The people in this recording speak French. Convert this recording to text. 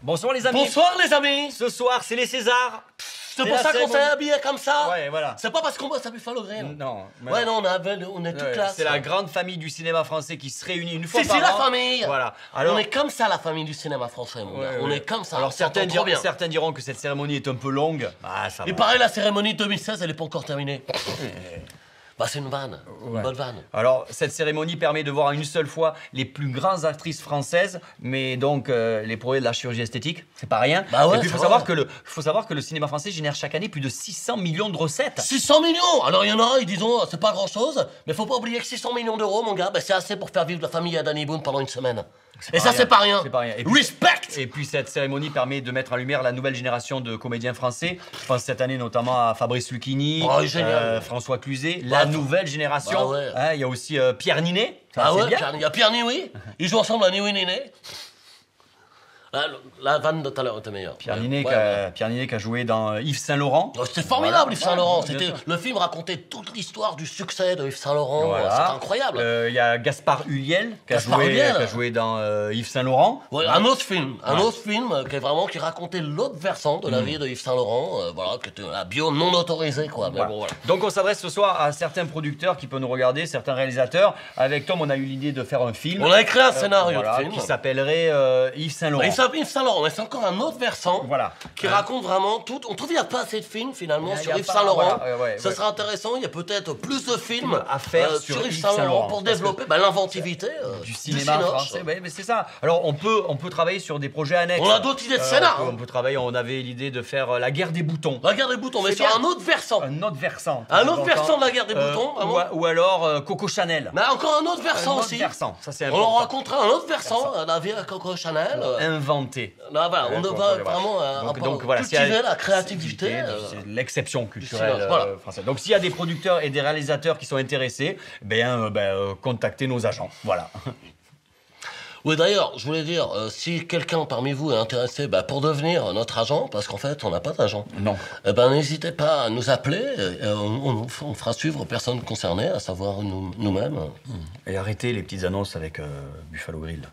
Bonsoir les amis. Bonsoir les amis. Ce soir, c'est les Césars. C'est pour ça qu'on s'est habillé comme ça. Ouais, voilà. C'est pas parce qu'on bosse à Buffalo Grill. Non. Ouais, non, on est toute classe. C'est la grande famille du cinéma français qui se réunit une fois C'est par an. la famille. Voilà. Alors, on est comme ça, la famille du cinéma français, mon gars. On est comme ça. Alors certains bien. diront que cette cérémonie est un peu longue. Ah, ça va. Et pareil, la cérémonie 2016, elle est pas encore terminée. Bah, c'est une vanne. Une bonne vanne. Alors, cette cérémonie permet de voir une seule fois les plus grandes actrices françaises, mais donc les prouesses de la chirurgie esthétique, c'est pas rien. Bah ouais, et puis, il faut savoir que le cinéma français génère chaque année plus de 600 millions de recettes. 600 millions. Alors, il y en a, ils disent, oh, c'est pas grand-chose, mais faut pas oublier que 600 millions d'euros, mon gars, bah, c'est assez pour faire vivre la famille à Danny Boone pendant une semaine. Et ça, c'est pas rien. C'est pas rien. Et puis, Respect. Et puis cette cérémonie permet de mettre en lumière la nouvelle génération de comédiens français. Je pense cette année notamment à Fabrice Lucchini, François Cluzet, la nouvelle génération. Bah ouais. Hein, il y a aussi Pierre Ninet. Ah ouais, il y a Pierre Niwi. Ils jouent ensemble à Niwi Ninet. La vanne de tout à l'heure était meilleure. Pierre Ninet qui a joué dans Yves Saint Laurent. Oh, c'était formidable, Yves Saint Laurent. Bien sûr. Le film racontait toute l'histoire du succès de Yves Saint Laurent. Voilà. C'était incroyable. Il y a Gaspard Ulliel qui a joué dans Yves Saint Laurent. Ouais, un autre film qui racontait l'autre versant de la vie de Yves Saint Laurent. Voilà, qui était la bio non autorisée, quoi. Mais bon, voilà. Donc on s'adresse ce soir à certains producteurs qui peuvent nous regarder, certains réalisateurs. Avec Tom, on a eu l'idée de faire un film. On a écrit un scénario de film qui s'appellerait Yves Saint Laurent. Yves Saint Laurent, mais c'est encore un autre versant qui raconte vraiment tout. On trouve qu'il n'y a pas assez de films finalement sur Yves Saint Laurent. Ça sera intéressant, il y a peut-être plus de films à faire sur Yves Saint Laurent pour développer l'inventivité du cinéma français. Ouais, mais c'est ça. Alors on peut travailler sur des projets annexes. On a d'autres idées de scénar. On peut travailler, on avait l'idée de faire La Guerre des boutons. La Guerre des boutons, mais sur un autre versant. Un autre versant. Un autre versant de La Guerre des boutons, vraiment. Ou alors Coco Chanel. Mais encore un autre versant aussi. Ça c'est on leur racontera un autre versant, la vie à Coco Chanel. Inventé. Là, voilà, on va vraiment cultiver la créativité. C'est l'exception culturelle française. Donc s'il y a des producteurs et des réalisateurs qui sont intéressés, contactez nos agents. Voilà. Oui, d'ailleurs, je voulais dire, si quelqu'un parmi vous est intéressé pour devenir notre agent, parce qu'en fait, on n'a pas d'agent. Non. N'hésitez pas à nous appeler. On fera suivre aux personnes concernées, à savoir nous-mêmes. Et arrêtez les petites annonces avec Buffalo Grill.